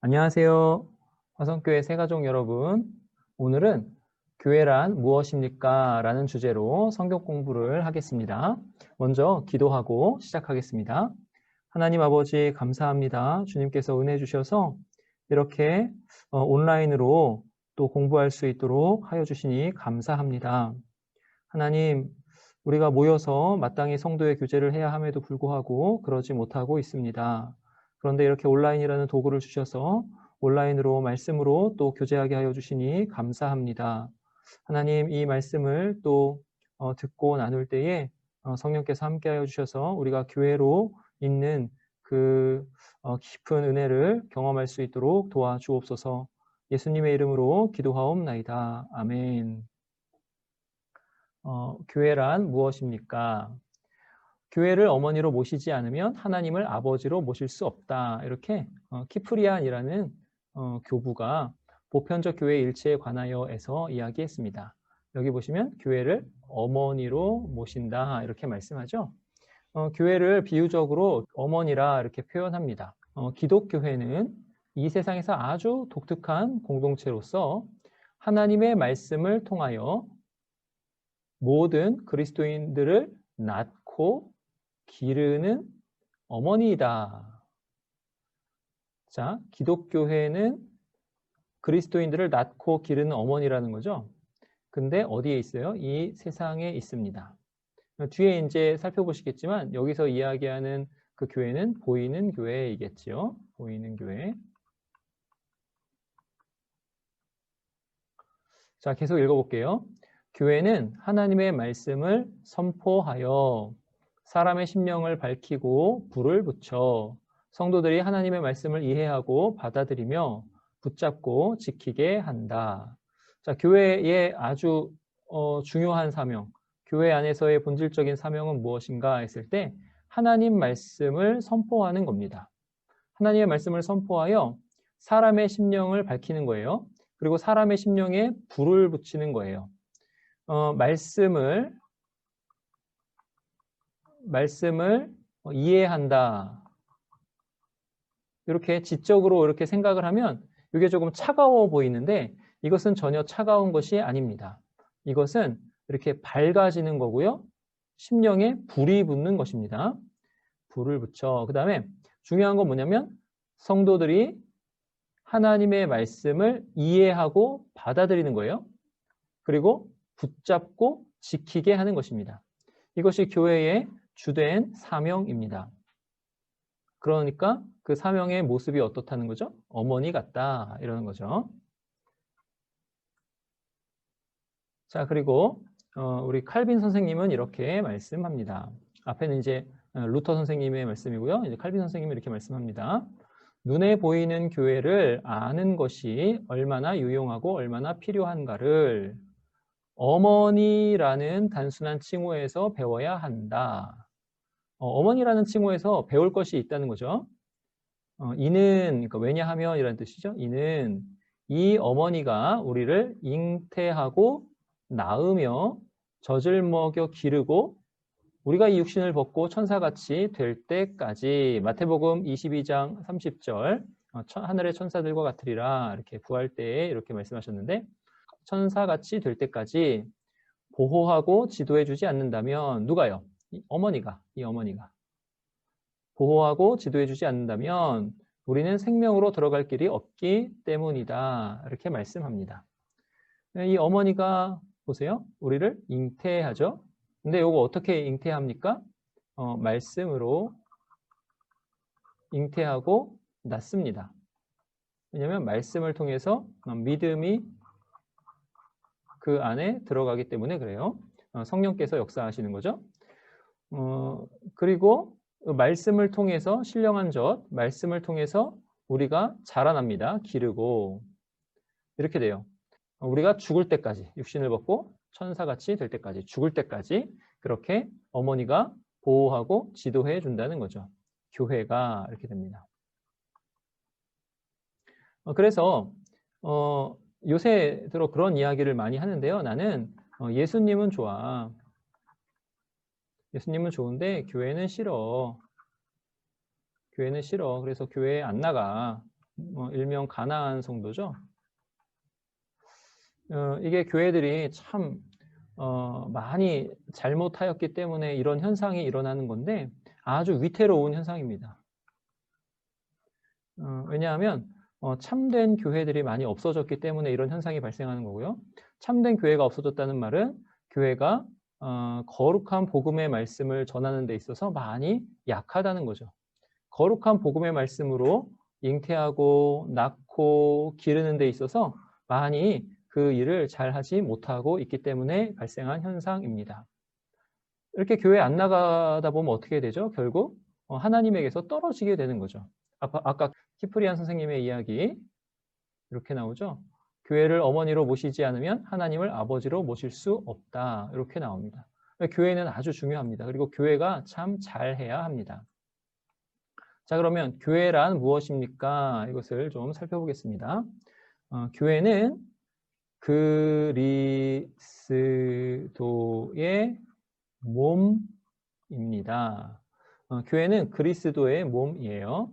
안녕하세요. 화성교회 새가족 여러분. 오늘은 교회란 무엇입니까? 라는 주제로 성경 공부를 하겠습니다. 먼저 기도하고 시작하겠습니다. 하나님 아버지 감사합니다. 주님께서 은혜 주셔서 이렇게 온라인으로 또 공부할 수 있도록 하여 주시니 감사합니다. 하나님, 우리가 모여서 마땅히 성도의 교제를 해야 함에도 불구하고 그러지 못하고 있습니다. 그런데 이렇게 온라인이라는 도구를 주셔서 온라인으로 말씀으로 또 교제하게 하여 주시니 감사합니다. 하나님, 이 말씀을 또 듣고 나눌 때에 성령께서 함께 하여 주셔서 우리가 교회로 있는 그 깊은 은혜를 경험할 수 있도록 도와주옵소서. 예수님의 이름으로 기도하옵나이다. 아멘. 교회란 무엇입니까? 교회를 어머니로 모시지 않으면 하나님을 아버지로 모실 수 없다. 이렇게 키프리안이라는 교부가 보편적 교회 일체에 관하여에서 이야기했습니다. 여기 보시면 교회를 어머니로 모신다 이렇게 말씀하죠. 교회를 비유적으로 어머니라 이렇게 표현합니다. 기독교회는 이 세상에서 아주 독특한 공동체로서 하나님의 말씀을 통하여 모든 그리스도인들을 낳고 기르는 어머니이다. 자, 기독교회는 그리스도인들을 낳고 기르는 어머니라는 거죠. 근데 어디에 있어요? 이 세상에 있습니다. 뒤에 이제 살펴보시겠지만 여기서 이야기하는 그 교회는 보이는 교회이겠지요. 보이는 교회. 자, 계속 읽어볼게요. 교회는 하나님의 말씀을 선포하여 사람의 심령을 밝히고 불을 붙여 성도들이 하나님의 말씀을 이해하고 받아들이며 붙잡고 지키게 한다. 자, 교회의 아주 중요한 사명, 교회 안에서의 본질적인 사명은 무엇인가 했을 때 하나님 말씀을 선포하는 겁니다. 하나님의 말씀을 선포하여 사람의 심령을 밝히는 거예요. 그리고 사람의 심령에 불을 붙이는 거예요. 말씀을 이해한다. 이렇게 지적으로 이렇게 생각을 하면 이게 조금 차가워 보이는데 이것은 전혀 차가운 것이 아닙니다. 이것은 이렇게 밝아지는 거고요. 심령에 불이 붙는 것입니다. 불을 붙여. 그 다음에 중요한 건 뭐냐면 성도들이 하나님의 말씀을 이해하고 받아들이는 거예요. 그리고 붙잡고 지키게 하는 것입니다. 이것이 교회의 주된 사명입니다. 그러니까 그 사명의 모습이 어떻다는 거죠? 어머니 같다 이러는 거죠. 자, 그리고 우리 칼빈 선생님은 이렇게 말씀합니다. 앞에는 이제 루터 선생님의 말씀이고요. 이제 칼빈 선생님은 이렇게 말씀합니다. 눈에 보이는 교회를 아는 것이 얼마나 유용하고 얼마나 필요한가를 어머니라는 단순한 칭호에서 배워야 한다. 어머니라는 칭호에서 배울 것이 있다는 거죠. 이는 그러니까 왜냐하면 이라는 뜻이죠. 이는 이 어머니가 우리를 잉태하고 낳으며 젖을 먹여 기르고 우리가 이 육신을 벗고 천사같이 될 때까지 마태복음 22장 30절 하늘의 천사들과 같으리라 이렇게 부활 때에 이렇게 말씀하셨는데 천사같이 될 때까지 보호하고 지도해 주지 않는다면 누가요? 이 어머니가 보호하고 지도해 주지 않는다면 우리는 생명으로 들어갈 길이 없기 때문이다. 이렇게 말씀합니다. 이 어머니가 보세요. 우리를 잉태하죠. 근데 이거 어떻게 잉태합니까? 말씀으로 잉태하고 낳습니다. 왜냐하면 말씀을 통해서 믿음이 그 안에 들어가기 때문에 그래요. 성령께서 역사하시는 거죠. 그리고 말씀을 통해서 신령한 젖, 말씀을 통해서 우리가 자라납니다. 기르고 이렇게 돼요. 우리가 죽을 때까지 육신을 벗고 천사같이 될 때까지 죽을 때까지 그렇게 어머니가 보호하고 지도해 준다는 거죠. 교회가 이렇게 됩니다. 그래서 요새 들어 그런 이야기를 많이 하는데요. 나는 예수님은 좋아. 예수님은 좋은데 교회는 싫어. 교회는 싫어. 그래서 교회에 안 나가. 일명 가나안 성도죠. 이게 교회들이 참 많이 잘못하였기 때문에 이런 현상이 일어나는 건데 아주 위태로운 현상입니다. 왜냐하면 참된 교회들이 많이 없어졌기 때문에 이런 현상이 발생하는 거고요. 참된 교회가 없어졌다는 말은 교회가 거룩한 복음의 말씀을 전하는 데 있어서 많이 약하다는 거죠. 거룩한 복음의 말씀으로 잉태하고 낳고 기르는 데 있어서 많이 그 일을 잘 하지 못하고 있기 때문에 발생한 현상입니다. 이렇게 교회 안 나가다 보면 어떻게 되죠? 결국 하나님에게서 떨어지게 되는 거죠. 아까 키프리안 선생님의 이야기 이렇게 나오죠. 교회를 어머니로 모시지 않으면 하나님을 아버지로 모실 수 없다. 이렇게 나옵니다. 교회는 아주 중요합니다. 그리고 교회가 참 잘해야 합니다. 자, 그러면 교회란 무엇입니까? 이것을 좀 살펴보겠습니다. 교회는 그리스도의 몸입니다. 교회는 그리스도의 몸이에요.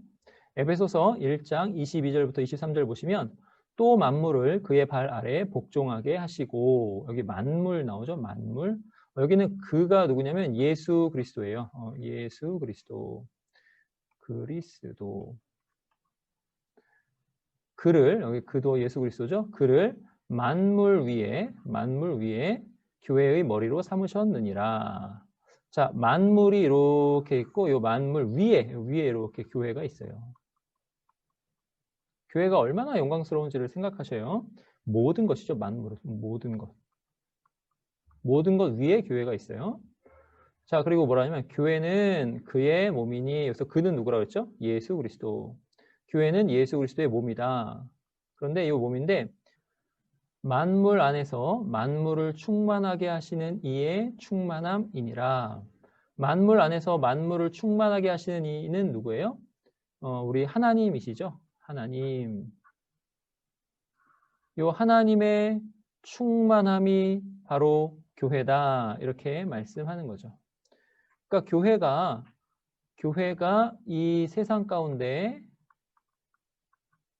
에베소서 1장 22절부터 23절 보시면 또 만물을 그의 발 아래에 복종하게 하시고, 여기 만물 나오죠? 만물. 여기는 그가 누구냐면 예수 그리스도예요. 예수 그리스도. 그리스도. 그를, 여기 그도 예수 그리스도죠? 그를 만물 위에 교회의 머리로 삼으셨느니라. 자, 만물이 이렇게 있고 이 만물 위에 이렇게 교회가 있어요. 교회가 얼마나 영광스러운지를 생각하셔요. 모든 것이죠. 만물은 모든 것. 모든 것 위에 교회가 있어요. 자, 그리고 뭐라냐면 교회는 그의 몸이니, 여기서 그는 누구라고 했죠? 예수 그리스도. 교회는 예수 그리스도의 몸이다. 그런데 이 몸인데 만물 안에서 만물을 충만하게 하시는 이의 충만함이니라. 만물 안에서 만물을 충만하게 하시는 이는 누구예요? 우리 하나님이시죠. 하나님. 요 하나님의 충만함이 바로 교회다. 이렇게 말씀하는 거죠. 그러니까 교회가 이 세상 가운데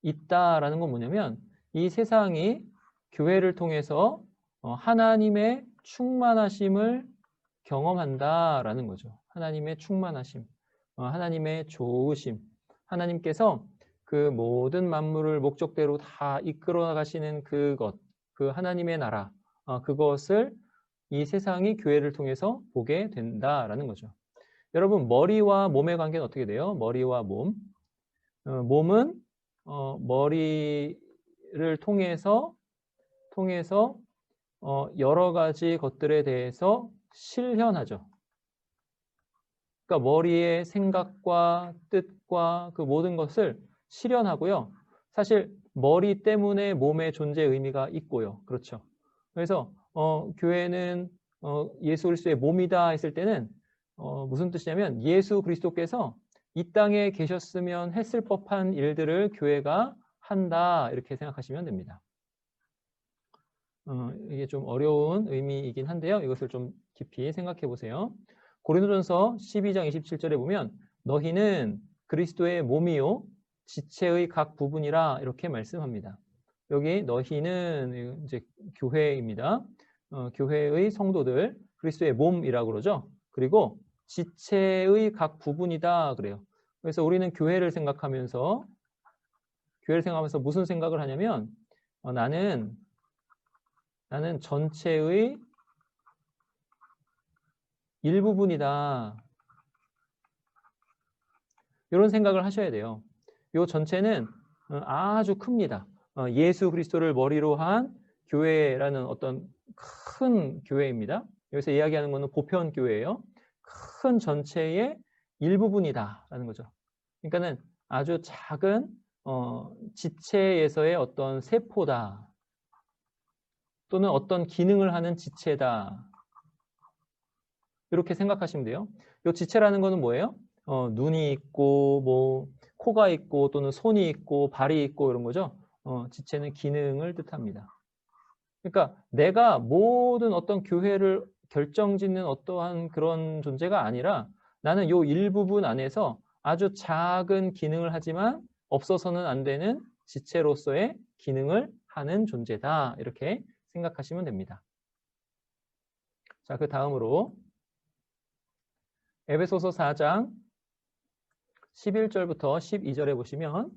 있다라는 건 뭐냐면 이 세상이 교회를 통해서 하나님의 충만하심을 경험한다라는 거죠. 하나님의 충만하심, 하나님의 좋으심. 하나님께서 그 모든 만물을 목적대로 다 이끌어 나가시는 그것, 그 하나님의 나라, 그것을 이 세상이 교회를 통해서 보게 된다라는 거죠. 여러분, 머리와 몸의 관계는 어떻게 돼요? 머리와 몸. 몸은 머리를 통해서 여러 가지 것들에 대해서 실현하죠. 그러니까 머리의 생각과 뜻과 그 모든 것을 실현하고요. 사실 머리 때문에 몸의 존재 의미가 있고요. 그렇죠. 그래서 교회는 예수 그리스도의 몸이다 했을 때는 무슨 뜻이냐면 예수 그리스도께서 이 땅에 계셨으면 했을 법한 일들을 교회가 한다 이렇게 생각하시면 됩니다. 이게 좀 어려운 의미이긴 한데요. 이것을 좀 깊이 생각해 보세요. 고린도전서 12장 27절에 보면 너희는 그리스도의 몸이요 지체의 각 부분이라 이렇게 말씀합니다. 여기 너희는 이제 교회입니다. 교회의 성도들 그리스도의 몸이라고 그러죠. 그리고 지체의 각 부분이다 그래요. 그래서 우리는 교회를 생각하면서 무슨 생각을 하냐면 나는 전체의 일부분이다. 이런 생각을 하셔야 돼요. 이 전체는 아주 큽니다. 예수 그리스도를 머리로 한 교회라는 어떤 큰 교회입니다. 여기서 이야기하는 것은 보편교회예요. 큰 전체의 일부분이다라는 거죠. 그러니까는 아주 작은 지체에서의 어떤 세포다. 또는 어떤 기능을 하는 지체다. 이렇게 생각하시면 돼요. 이 지체라는 거는 뭐예요? 눈이 있고 뭐 코가 있고 또는 손이 있고 발이 있고 이런 거죠. 지체는 기능을 뜻합니다. 그러니까 내가 모든 어떤 교회를 결정짓는 어떠한 그런 존재가 아니라 나는 이 일부분 안에서 아주 작은 기능을 하지만 없어서는 안 되는 지체로서의 기능을 하는 존재다. 이렇게 생각하시면 됩니다. 자, 그 다음으로 에베소서 4장 11절부터 12절에 보시면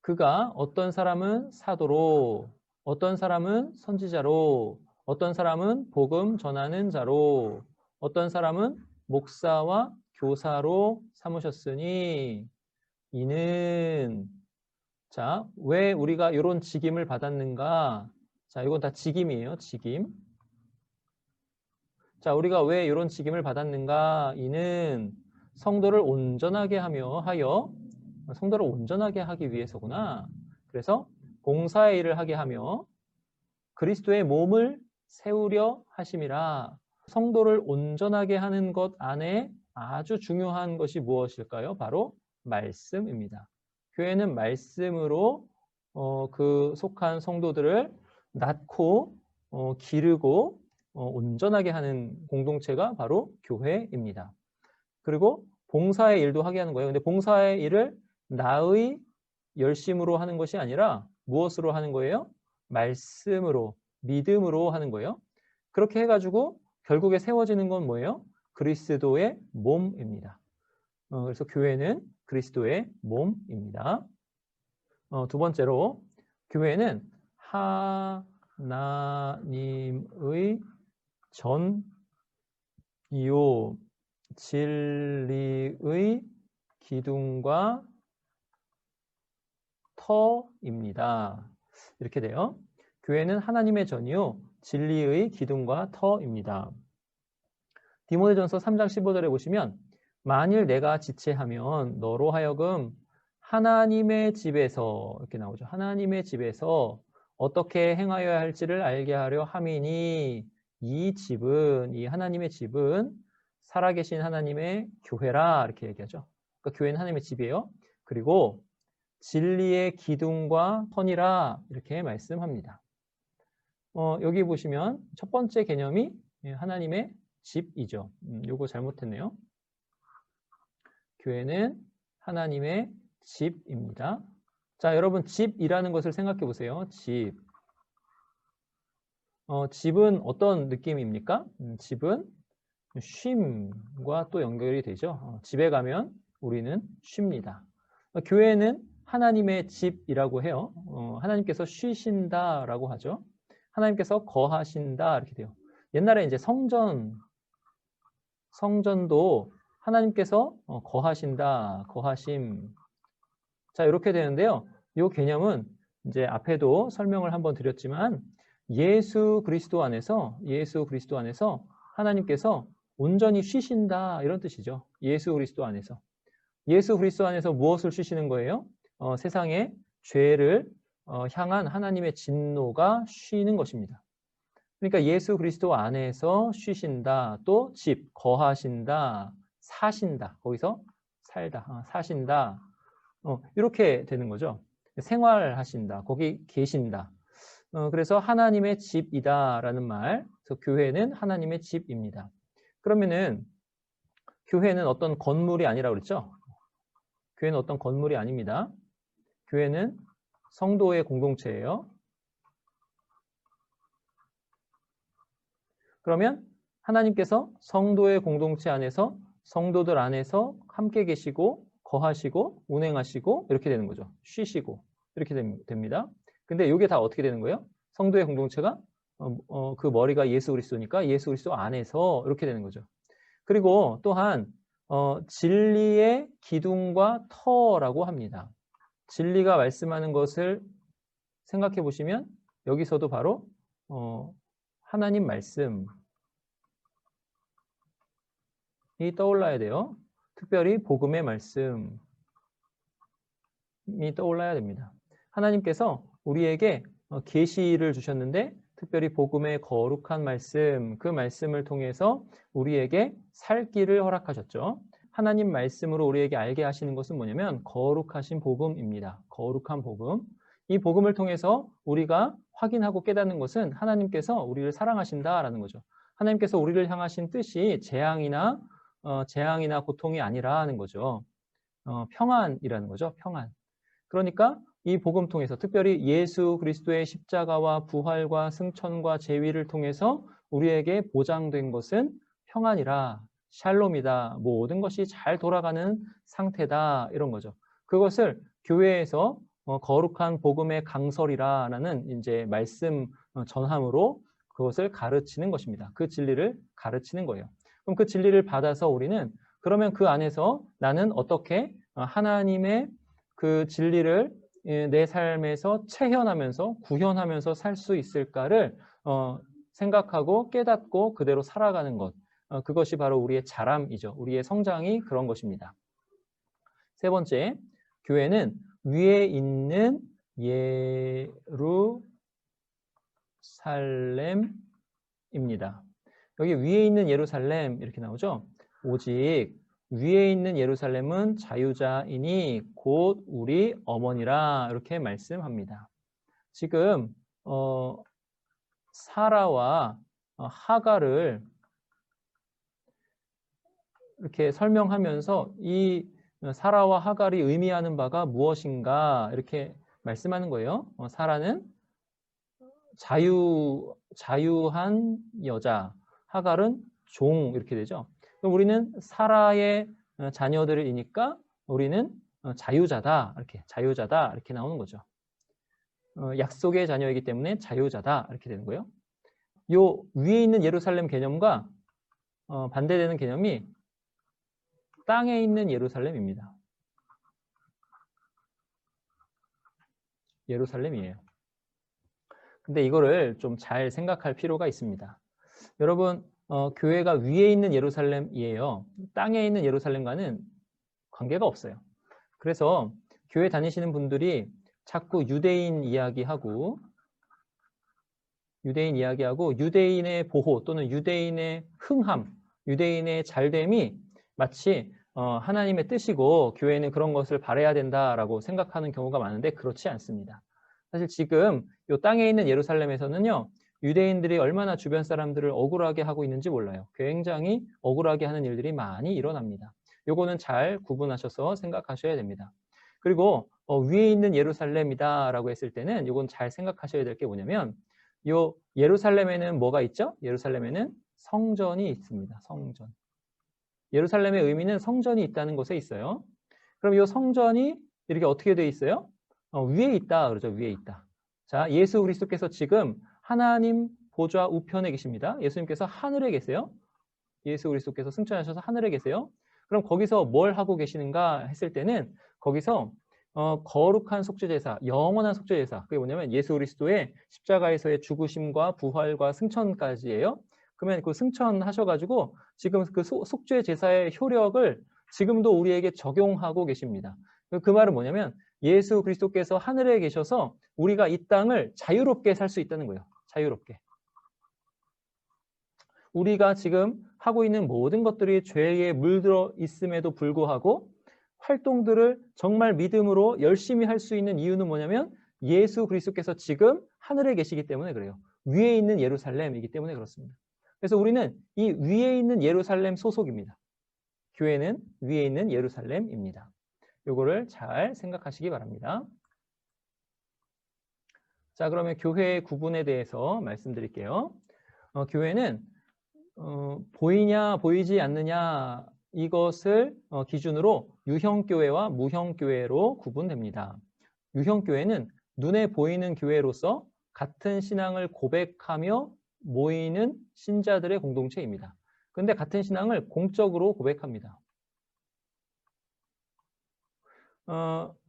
그가 어떤 사람은 사도로, 어떤 사람은 선지자로, 어떤 사람은 복음 전하는 자로, 어떤 사람은 목사와 교사로 삼으셨으니 이는 자, 왜 우리가 이런 직임을 받았는가? 자, 이건 다 직임이에요. 직임. 자, 우리가 왜 이런 직임을 받았는가? 이는 성도를 온전하게 하여 성도를 온전하게 하기 위해서구나. 그래서 봉사의 일을 하게 하며 그리스도의 몸을 세우려 하심이라. 성도를 온전하게 하는 것 안에 아주 중요한 것이 무엇일까요? 바로 말씀입니다. 교회는 말씀으로 그 속한 성도들을 낳고 기르고 온전하게 하는 공동체가 바로 교회입니다. 그리고 봉사의 일도 하게 하는 거예요. 근데 봉사의 일을 나의 열심으로 하는 것이 아니라 무엇으로 하는 거예요? 말씀으로, 믿음으로 하는 거예요. 그렇게 해가지고 결국에 세워지는 건 뭐예요? 그리스도의 몸입니다. 그래서 교회는 그리스도의 몸입니다. 두 번째로 교회는 하나님의 전이요 진리의 기둥과 터입니다. 이렇게 돼요. 교회는 하나님의 전이요 진리의 기둥과 터입니다. 디모데전서 3장 15절에 보시면 만일 내가 지체하면 너로 하여금 하나님의 집에서 이렇게 나오죠. 하나님의 집에서 어떻게 행하여야 할지를 알게 하려 함이니 이 하나님의 집은 살아계신 하나님의 교회라 이렇게 얘기하죠. 그러니까 교회는 하나님의 집이에요. 그리고 진리의 기둥과 터니라 이렇게 말씀합니다. 여기 보시면 첫 번째 개념이 하나님의 집이죠. 요거 잘못했네요. 교회는 하나님의 집입니다. 자, 여러분 집이라는 것을 생각해 보세요. 집. 집은 어떤 느낌입니까? 집은 쉼과 또 연결이 되죠. 집에 가면 우리는 쉽니다. 교회는 하나님의 집이라고 해요. 하나님께서 쉬신다라고 하죠. 하나님께서 거하신다 이렇게 돼요. 옛날에 이제 성전도 하나님께서 거하신다, 거하심. 자, 이렇게 되는데요. 이 개념은 이제 앞에도 설명을 한번 드렸지만 예수 그리스도 안에서 하나님께서 온전히 쉬신다 이런 뜻이죠. 예수 그리스도 안에서. 예수 그리스도 안에서 무엇을 쉬시는 거예요? 세상의 죄를 향한 하나님의 진노가 쉬는 것입니다. 그러니까 예수 그리스도 안에서 쉬신다, 또 집, 거하신다, 사신다, 거기서 살다, 사신다, 이렇게 되는 거죠. 생활하신다, 거기 계신다. 그래서 하나님의 집이다라는 말, 그래서 교회는 하나님의 집입니다. 그러면은 교회는 어떤 건물이 아니라 그랬죠? 교회는 어떤 건물이 아닙니다. 교회는 성도의 공동체예요. 그러면 하나님께서 성도의 공동체 안에서 성도들 안에서 함께 계시고 거하시고 운행하시고 이렇게 되는 거죠. 쉬시고 이렇게 됩니다. 근데 이게 다 어떻게 되는 거예요? 성도의 공동체가 그 머리가 예수 그리스도니까 예수 그리스도 안에서 이렇게 되는 거죠. 그리고 또한 진리의 기둥과 터라고 합니다. 진리가 말씀하는 것을 생각해 보시면 여기서도 바로 하나님 말씀이 떠올라야 돼요. 특별히 복음의 말씀이 떠올라야 됩니다. 하나님께서 우리에게 계시를 주셨는데 특별히 복음의 거룩한 말씀, 그 말씀을 통해서 우리에게 살 길을 허락하셨죠. 하나님 말씀으로 우리에게 알게 하시는 것은 뭐냐면 거룩하신 복음입니다. 거룩한 복음. 이 복음을 통해서 우리가 확인하고 깨닫는 것은 하나님께서 우리를 사랑하신다라는 거죠. 하나님께서 우리를 향하신 뜻이 재앙이나 고통이 아니라는 거죠. 평안이라는 거죠. 평안. 그러니까 이 복음 통해서 특별히 예수 그리스도의 십자가와 부활과 승천과 재위를 통해서 우리에게 보장된 것은 평안이라, 샬롬이다, 모든 것이 잘 돌아가는 상태다, 이런 거죠. 그것을 교회에서 거룩한 복음의 강설이라는 이제 말씀 전함으로 그것을 가르치는 것입니다. 그 진리를 가르치는 거예요. 그럼 그 진리를 받아서 우리는 그러면 그 안에서 나는 어떻게 하나님의 그 진리를 내 삶에서 체현하면서 구현하면서 살 수 있을까를 생각하고 깨닫고 그대로 살아가는 것. 그것이 바로 우리의 자람이죠. 우리의 성장이 그런 것입니다. 세 번째, 교회는 위에 있는 예루살렘입니다. 여기 위에 있는 예루살렘 이렇게 나오죠. 오직 위에 있는 예루살렘은 자유자이니 곧 우리 어머니라, 이렇게 말씀합니다. 지금 사라와 하갈을 이렇게 설명하면서 이 사라와 하갈이 의미하는 바가 무엇인가 이렇게 말씀하는 거예요. 사라는 자유한 여자, 하갈은 종, 이렇게 되죠. 그럼 우리는 사라의 자녀들이니까 우리는 자유자다, 이렇게 나오는 거죠. 약속의 자녀이기 때문에 자유자다, 이렇게 되는 거예요. 요 위에 있는 예루살렘 개념과 반대되는 개념이 땅에 있는 예루살렘입니다. 예루살렘이에요. 근데 이거를 좀 잘 생각할 필요가 있습니다. 여러분, 교회가 위에 있는 예루살렘이에요. 땅에 있는 예루살렘과는 관계가 없어요. 그래서 교회 다니시는 분들이 자꾸 유대인 이야기하고 유대인의 보호 또는 유대인의 흥함, 유대인의 잘됨이 마치 하나님의 뜻이고 교회는 그런 것을 바라야 된다라고 생각하는 경우가 많은데 그렇지 않습니다. 사실 지금 이 땅에 있는 예루살렘에서는요, 유대인들이 얼마나 주변 사람들을 억울하게 하고 있는지 몰라요. 굉장히 억울하게 하는 일들이 많이 일어납니다. 요거는 잘 구분하셔서 생각하셔야 됩니다. 그리고 위에 있는 예루살렘이다라고 했을 때는 이건 잘 생각하셔야 될 게 뭐냐면 요 예루살렘에는 뭐가 있죠? 예루살렘에는 성전이 있습니다. 성전. 예루살렘의 의미는 성전이 있다는 것에 있어요. 그럼 이 성전이 이렇게 어떻게 되어 있어요? 위에 있다 그러죠. 위에 있다. 자, 예수 그리스도께서 지금 하나님 보좌 우편에 계십니다. 예수님께서 하늘에 계세요. 예수 그리스도께서 승천하셔서 하늘에 계세요. 그럼 거기서 뭘 하고 계시는가 했을 때는 거기서 거룩한 속죄제사, 영원한 속죄제사, 그게 뭐냐면 예수 그리스도의 십자가에서의 죽으심과 부활과 승천까지예요. 그러면 그 승천하셔가지고 지금 그 속죄제사의 효력을 지금도 우리에게 적용하고 계십니다. 그 말은 뭐냐면 예수 그리스도께서 하늘에 계셔서 우리가 이 땅을 자유롭게 살 수 있다는 거예요. 자유롭게. 우리가 지금 하고 있는 모든 것들이 죄에 물들어 있음에도 불구하고 활동들을 정말 믿음으로 열심히 할 수 있는 이유는 뭐냐면 예수 그리스도께서 지금 하늘에 계시기 때문에 그래요. 위에 있는 예루살렘이기 때문에 그렇습니다. 그래서 우리는 이 위에 있는 예루살렘 소속입니다. 교회는 위에 있는 예루살렘입니다. 요거를 잘 생각하시기 바랍니다. 자, 그러면 교회의 구분에 대해서 말씀드릴게요. 교회는 보이냐 보이지 않느냐 이것을 기준으로 유형교회와 무형교회로 구분됩니다. 유형교회는 눈에 보이는 교회로서 같은 신앙을 고백하며 모이는 신자들의 공동체입니다. 그런데 같은 신앙을 공적으로 고백합니다.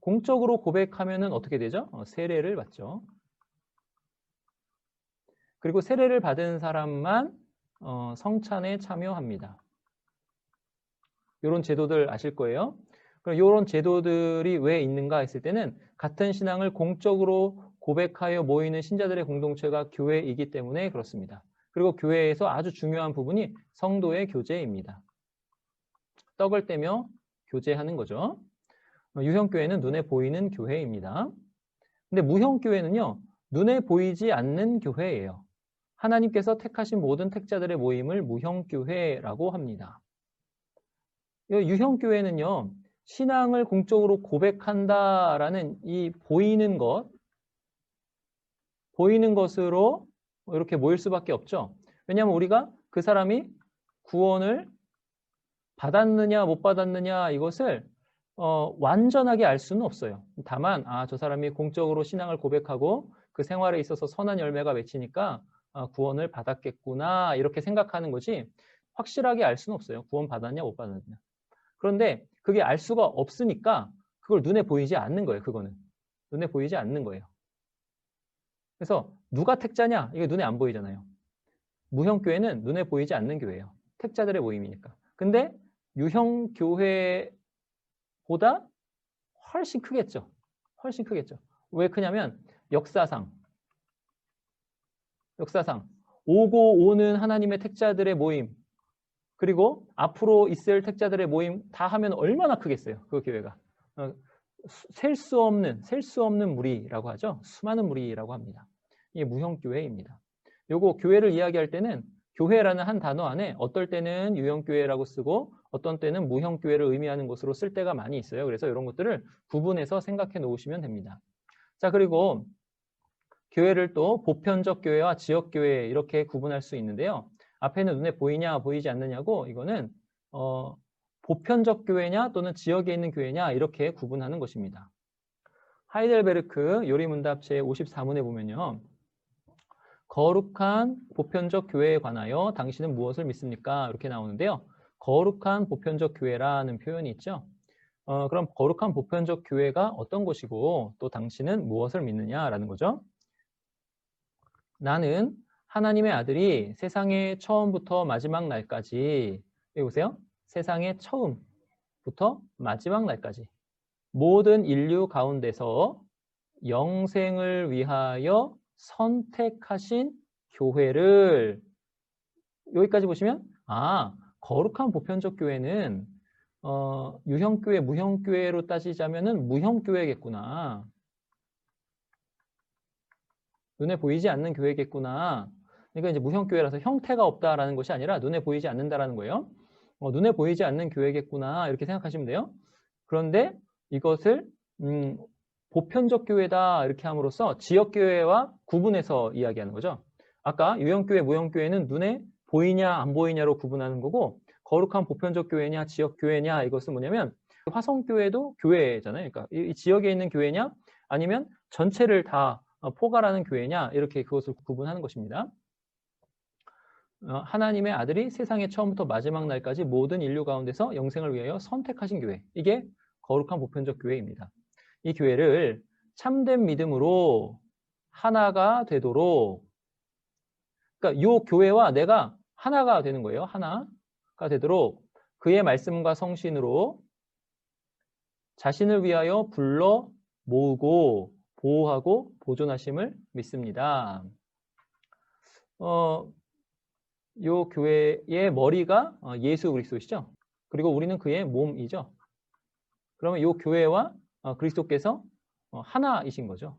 공적으로 고백하면은 어떻게 되죠? 세례를 받죠. 그리고 세례를 받은 사람만 성찬에 참여합니다. 이런 제도들 아실 거예요. 그럼 이런 제도들이 왜 있는가 했을 때는 같은 신앙을 공적으로 고백하여 모이는 신자들의 공동체가 교회이기 때문에 그렇습니다. 그리고 교회에서 아주 중요한 부분이 성도의 교제입니다. 떡을 떼며 교제하는 거죠. 유형교회는 눈에 보이는 교회입니다. 근데 무형교회는요, 눈에 보이지 않는 교회예요. 하나님께서 택하신 모든 택자들의 모임을 무형교회라고 합니다. 유형교회는요, 신앙을 공적으로 고백한다라는 이 보이는 것으로 이렇게 모일 수밖에 없죠. 왜냐하면 우리가 그 사람이 구원을 받았느냐 못 받았느냐 이것을 완전하게 알 수는 없어요. 다만 저 사람이 공적으로 신앙을 고백하고 그 생활에 있어서 선한 열매가 맺히니까 구원을 받았겠구나 이렇게 생각하는 거지 확실하게 알 수는 없어요. 구원 받았냐 못 받았냐. 그런데 그게 알 수가 없으니까 그걸 눈에 보이지 않는 거예요. 그거는. 눈에 보이지 않는 거예요. 그래서 누가 택자냐? 이게 눈에 안 보이잖아요. 무형교회는 눈에 보이지 않는 교회예요. 택자들의 모임이니까. 근데 유형교회보다 훨씬 크겠죠. 훨씬 크겠죠. 왜 크냐면 역사상 오고 오는 하나님의 택자들의 모임 그리고 앞으로 있을 택자들의 모임 다 하면 얼마나 크겠어요. 그 교회가. 셀 수 없는 무리라고 하죠. 수많은 무리라고 합니다. 이게 무형교회입니다. 요거 교회를 이야기할 때는 교회라는 한 단어 안에 어떨 때는 유형교회라고 쓰고 어떤 때는 무형교회를 의미하는 것으로 쓸 때가 많이 있어요. 그래서 이런 것들을 구분해서 생각해 놓으시면 됩니다. 자, 그리고 교회를 또 보편적 교회와 지역교회 이렇게 구분할 수 있는데요. 앞에는 눈에 보이냐 보이지 않느냐고 이거는 보편적 교회냐 또는 지역에 있는 교회냐 이렇게 구분하는 것입니다. 하이델베르크 요리문답 제54문에 보면요. 거룩한 보편적 교회에 관하여 당신은 무엇을 믿습니까? 이렇게 나오는데요. 거룩한 보편적 교회라는 표현이 있죠. 그럼 거룩한 보편적 교회가 어떤 것이고 또 당신은 무엇을 믿느냐라는 거죠. 나는 하나님의 아들이 세상의 처음부터 마지막 날까지 여기 보세요. 세상의 처음부터 마지막 날까지 모든 인류 가운데서 영생을 위하여 선택하신 교회를 여기까지 보시면 거룩한 보편적 교회는 유형교회, 무형교회로 따지자면은 무형교회겠구나. 눈에 보이지 않는 교회겠구나. 그러니까 이제 무형교회라서 형태가 없다라는 것이 아니라 눈에 보이지 않는다라는 거예요. 눈에 보이지 않는 교회겠구나 이렇게 생각하시면 돼요. 그런데 이것을 보편적 교회다 이렇게 함으로써 지역교회와 구분해서 이야기하는 거죠. 아까 유형교회, 무형교회는 눈에 보이냐 안 보이냐로 구분하는 거고 거룩한 보편적 교회냐 지역교회냐 이것은 뭐냐면 화성교회도 교회잖아요. 그러니까 이 지역에 있는 교회냐 아니면 전체를 다 포괄하는 교회냐 이렇게 그것을 구분하는 것입니다. 하나님의 아들이 세상의 처음부터 마지막 날까지 모든 인류 가운데서 영생을 위하여 선택하신 교회. 이게 거룩한 보편적 교회입니다. 이 교회를 참된 믿음으로 하나가 되도록 그러니까 이 교회와 내가 하나가 되는 거예요. 하나가 되도록 그의 말씀과 성신으로 자신을 위하여 불러 모으고 보호하고 보존하심을 믿습니다. 이 교회의 머리가 예수 그리스도시죠. 그리고 우리는 그의 몸이죠. 그러면 이 교회와 그리스도께서 하나이신 거죠.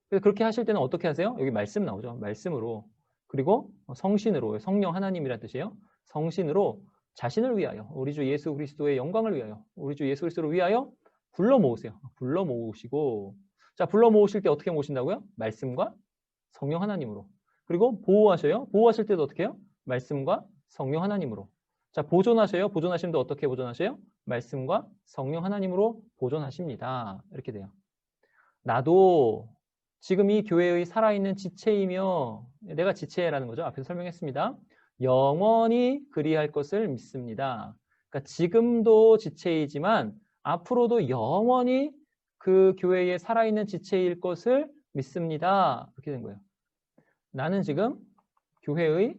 그래서 그렇게 하실 때는 어떻게 하세요? 여기 말씀 나오죠. 말씀으로. 그리고 성신으로, 성령 하나님이라는 뜻이에요. 성신으로 자신을 위하여, 우리 주 예수 그리스도의 영광을 위하여, 우리 주 예수 그리스도를 위하여 불러 모으세요. 불러 모으시고, 자, 불러 모으실 때 어떻게 모으신다고요? 말씀과 성령 하나님으로. 그리고 보호하셔요. 보호하실 때도 어떻게 해요? 말씀과 성령 하나님으로. 자, 보존하셔요. 보존하시면 어떻게 보존하셔요? 말씀과 성령 하나님으로 보존하십니다. 이렇게 돼요. 나도 지금 이 교회의 살아있는 지체이며 내가 지체라는 거죠. 앞에서 설명했습니다. 영원히 그리할 것을 믿습니다. 그러니까 지금도 지체이지만 앞으로도 영원히 그 교회에 살아있는 지체일 것을 믿습니다. 이렇게 된 거예요. 나는 지금 교회의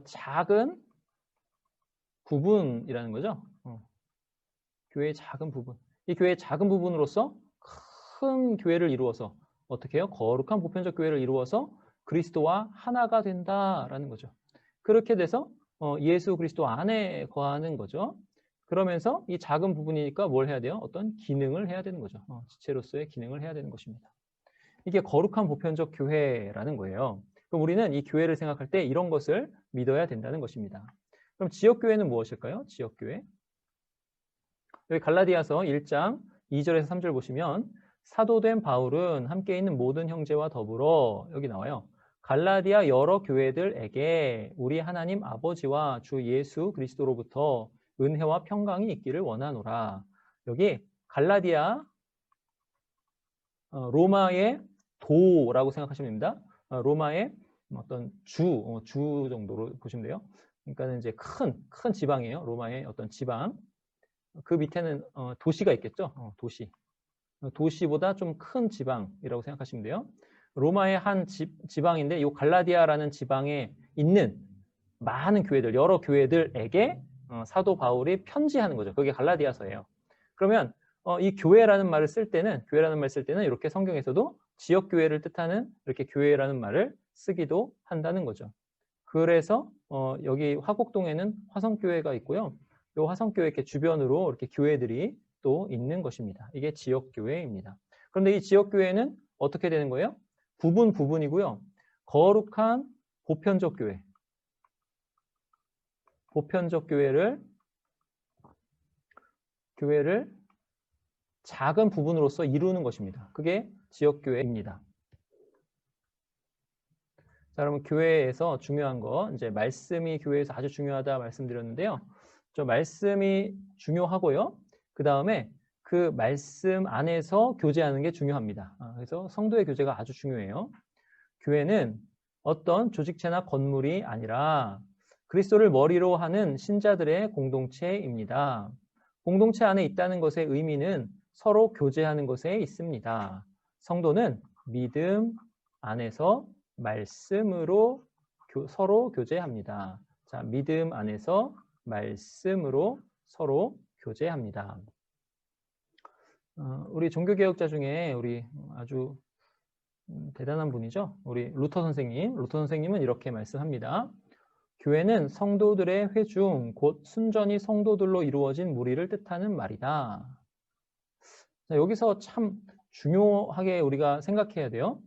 작은 부분이라는 거죠. 교회의 작은 부분. 이 교회의 작은 부분으로서 큰 교회를 이루어서 어떻게 해요? 거룩한 보편적 교회를 이루어서 그리스도와 하나가 된다라는 거죠. 그렇게 돼서 예수 그리스도 안에 거하는 거죠. 그러면서 이 작은 부분이니까 뭘 해야 돼요? 어떤 기능을 해야 되는 거죠. 지체로서의 기능을 해야 되는 것입니다. 이게 거룩한 보편적 교회라는 거예요. 그럼 우리는 이 교회를 생각할 때 이런 것을 믿어야 된다는 것입니다. 그럼 지역교회는 무엇일까요? 지역교회. 여기 갈라디아서 1장 2절에서 3절 보시면 사도된 바울은 함께 있는 모든 형제와 더불어 여기 나와요. 갈라디아 여러 교회들에게 우리 하나님 아버지와 주 예수 그리스도로부터 은혜와 평강이 있기를 원하노라. 여기 갈라디아 로마의 도라고 생각하시면 됩니다. 로마의 어떤 주 정도로 보시면 돼요. 그러니까 이제 큰 지방이에요. 로마의 어떤 지방. 그 밑에는 도시가 있겠죠. 도시. 도시보다 좀 큰 지방이라고 생각하시면 돼요. 로마의 한 지방인데 이 갈라디아라는 지방에 있는 많은 교회들, 여러 교회들에게 사도 바울이 편지하는 거죠. 그게 갈라디아서예요. 그러면 이 교회라는 말을 쓸 때는 이렇게 성경에서도 지역 교회를 뜻하는 이렇게 교회라는 말을 쓰기도 한다는 거죠. 그래서 여기 화곡동에는 화성교회가 있고요. 이 화성교회 이렇게 주변으로 이렇게 교회들이 또 있는 것입니다. 이게 지역교회입니다. 그런데 이 지역교회는 어떻게 되는 거예요? 부분이고요. 거룩한 보편적 교회. 보편적 교회를 작은 부분으로서 이루는 것입니다. 그게 지역교회입니다. 자, 그러면 교회에서 중요한 거, 이제 말씀이 교회에서 아주 중요하다 말씀드렸는데요. 저 말씀이 중요하고요. 그 다음에 그 말씀 안에서 교제하는 게 중요합니다. 그래서 성도의 교제가 아주 중요해요. 교회는 어떤 조직체나 건물이 아니라 그리스도를 머리로 하는 신자들의 공동체입니다. 공동체 안에 있다는 것의 의미는 서로 교제하는 것에 있습니다. 성도는 믿음 안에서 말씀으로 서로 교제합니다. 자, 믿음 안에서 말씀으로 서로 교제합니다. 우리 종교개혁자 중에 우리 아주 대단한 분이죠. 우리 루터 선생님. 루터 선생님은 이렇게 말씀합니다. 교회는 성도들의 회중, 곧 순전히 성도들로 이루어진 무리를 뜻하는 말이다. 자, 여기서 참 중요하게 우리가 생각해야 돼요.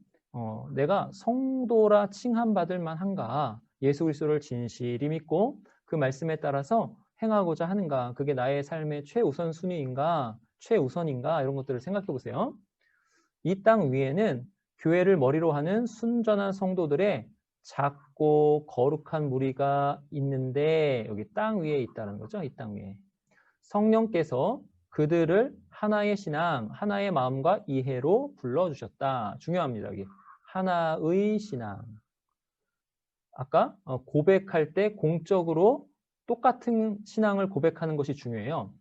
내가 성도라 칭함받을 만한가? 예수 그리스도를 진실히 믿고 그 말씀에 따라서 행하고자 하는가? 그게 나의 삶의 최우선순위인가? 최우선인가? 이런 것들을 생각해 보세요. 이 땅 위에는 교회를 머리로 하는 순전한 성도들의 작고 거룩한 무리가 있는데 여기 땅 위에 있다는 거죠. 이 땅 위에. 성령께서 그들을 하나의 신앙, 하나의 마음과 이해로 불러주셨다. 중요합니다. 여기. 하나의 신앙. 아까 고백할 때 공적으로 똑같은 신앙을 고백하는 것이 중요해요.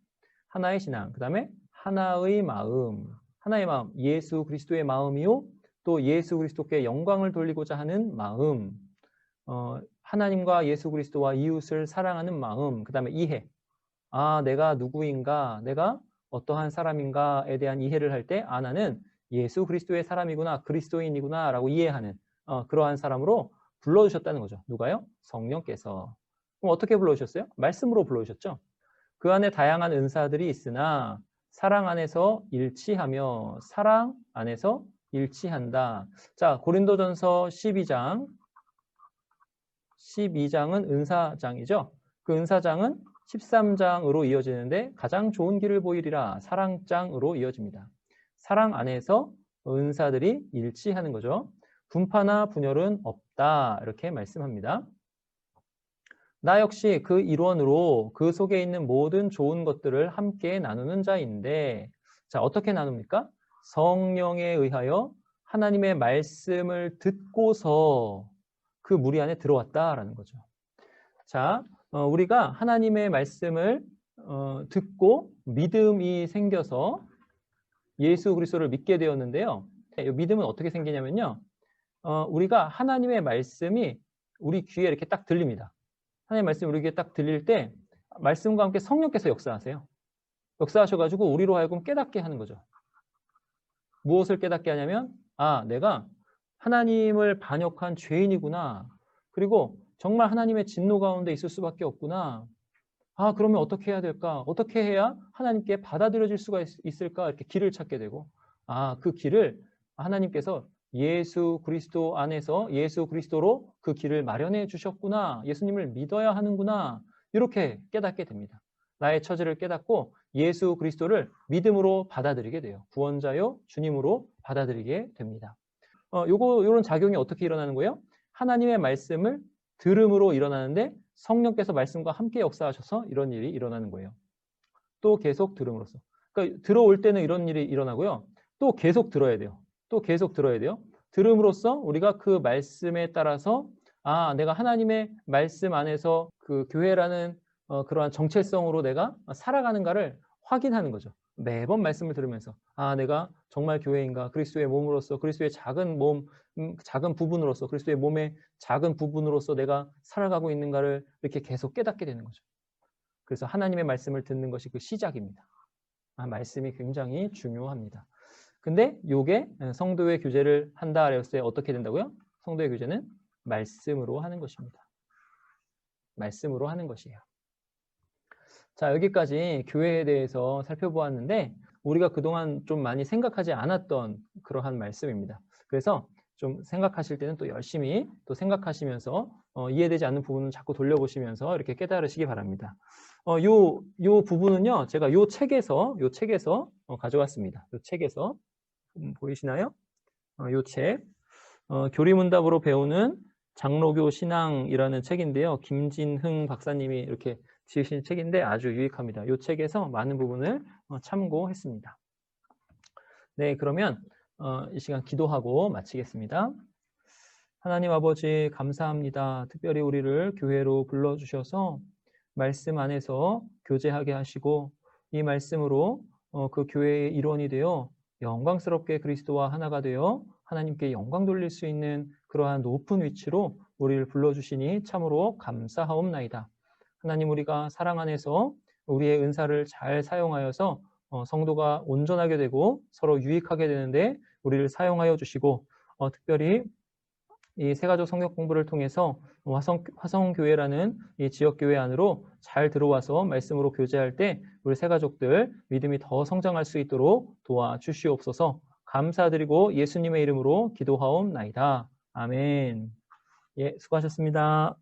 하나의 신앙. 그 다음에 하나의 마음. 하나의 마음. 예수 그리스도의 마음이요. 또 예수 그리스도께 영광을 돌리고자 하는 마음. 하나님과 예수 그리스도와 이웃을 사랑하는 마음. 그 다음에 이해. 내가 누구인가, 내가 어떠한 사람인가에 대한 이해를 할 때, 나는 예수 그리스도의 사람이구나, 그리스도인이구나 라고 이해하는 그러한 사람으로 불러주셨다는 거죠. 누가요? 성령께서. 그럼 어떻게 불러주셨어요? 말씀으로 불러주셨죠. 그 안에 다양한 은사들이 있으나 사랑 안에서 일치하며 사랑 안에서 일치한다. 자, 고린도전서 12장은 은사장이죠. 그 은사장은 13장으로 이어지는데 가장 좋은 길을 보이리라 사랑장으로 이어집니다. 사랑 안에서 은사들이 일치하는 거죠. 분파나 분열은 없다 이렇게 말씀합니다. 나 역시 그 일원으로 그 속에 있는 모든 좋은 것들을 함께 나누는 자인데 자 어떻게 나눕니까? 성령에 의하여 하나님의 말씀을 듣고서 그 무리 안에 들어왔다라는 거죠. 자, 우리가 하나님의 말씀을 듣고 믿음이 생겨서 예수 그리스도를 믿게 되었는데요. 이 믿음은 어떻게 생기냐면요. 우리가 하나님의 말씀이 우리 귀에 이렇게 딱 들립니다. 하나님의 말씀이 우리 귀에 딱 들릴 때 말씀과 함께 성령께서 역사하세요. 역사하셔가지고 우리로 하여금 깨닫게 하는 거죠. 무엇을 깨닫게 하냐면 내가 하나님을 반역한 죄인이구나. 그리고 정말 하나님의 진노 가운데 있을 수밖에 없구나. 그러면 어떻게 해야 될까? 어떻게 해야 하나님께 받아들여질 수가 있을까? 이렇게 길을 찾게 되고 그 길을 하나님께서 예수 그리스도 안에서 예수 그리스도로 그 길을 마련해 주셨구나. 예수님을 믿어야 하는구나. 이렇게 깨닫게 됩니다. 나의 처지를 깨닫고 예수 그리스도를 믿음으로 받아들이게 돼요. 구원자요 주님으로 받아들이게 됩니다. 요런 작용이 어떻게 일어나는 거예요? 하나님의 말씀을 들음으로 일어나는데 성령께서 말씀과 함께 역사하셔서 이런 일이 일어나는 거예요. 또 계속 들음으로써. 그러니까 들어올 때는 이런 일이 일어나고요. 또 계속 들어야 돼요. 또 계속 들어야 돼요. 들음으로써 우리가 그 말씀에 따라서 내가 하나님의 말씀 안에서 그 교회라는 그러한 정체성으로 내가 살아가는가를 확인하는 거죠. 매번 말씀을 들으면서 내가 정말 교회인가? 그리스도의 몸으로서 그리스도의 작은 몸, 작은 부분으로서 그리스도의 몸의 작은 부분으로서 내가 살아가고 있는가를 이렇게 계속 깨닫게 되는 거죠. 그래서 하나님의 말씀을 듣는 것이 그 시작입니다. 말씀이 굉장히 중요합니다. 근데 요게 성도의 교제를 한다 그랬을 때 어떻게 된다고요? 성도의 교제는 말씀으로 하는 것입니다. 말씀으로 하는 것이에요. 자, 여기까지 교회에 대해서 살펴보았는데 우리가 그동안 좀 많이 생각하지 않았던 그러한 말씀입니다. 그래서 좀 생각하실 때는 또 열심히 또 생각하시면서 이해되지 않는 부분은 자꾸 돌려보시면서 이렇게 깨달으시기 바랍니다. 요 부분은요, 제가 요 책에서 가져왔습니다. 요 책에서 보이시나요? 요 책, 교리문답으로 배우는 장로교 신앙이라는 책인데요. 김진흥 박사님이 이렇게 지으신 책인데 아주 유익합니다. 이 책에서 많은 부분을 참고했습니다. 네, 그러면 이 시간 기도하고 마치겠습니다. 하나님 아버지 감사합니다. 특별히 우리를 교회로 불러주셔서 말씀 안에서 교제하게 하시고 이 말씀으로 그 교회의 일원이 되어 영광스럽게 그리스도와 하나가 되어 하나님께 영광 돌릴 수 있는 그러한 높은 위치로 우리를 불러주시니 참으로 감사하옵나이다. 하나님, 우리가 사랑 안에서 우리의 은사를 잘 사용하여서 성도가 온전하게 되고 서로 유익하게 되는데 우리를 사용하여 주시고 특별히 이 새가족 성경 공부를 통해서 화성교회라는 이 지역교회 안으로 잘 들어와서 말씀으로 교제할 때 우리 새가족들 믿음이 더 성장할 수 있도록 도와주시옵소서. 감사드리고 예수님의 이름으로 기도하옵나이다. 아멘. 예, 수고하셨습니다.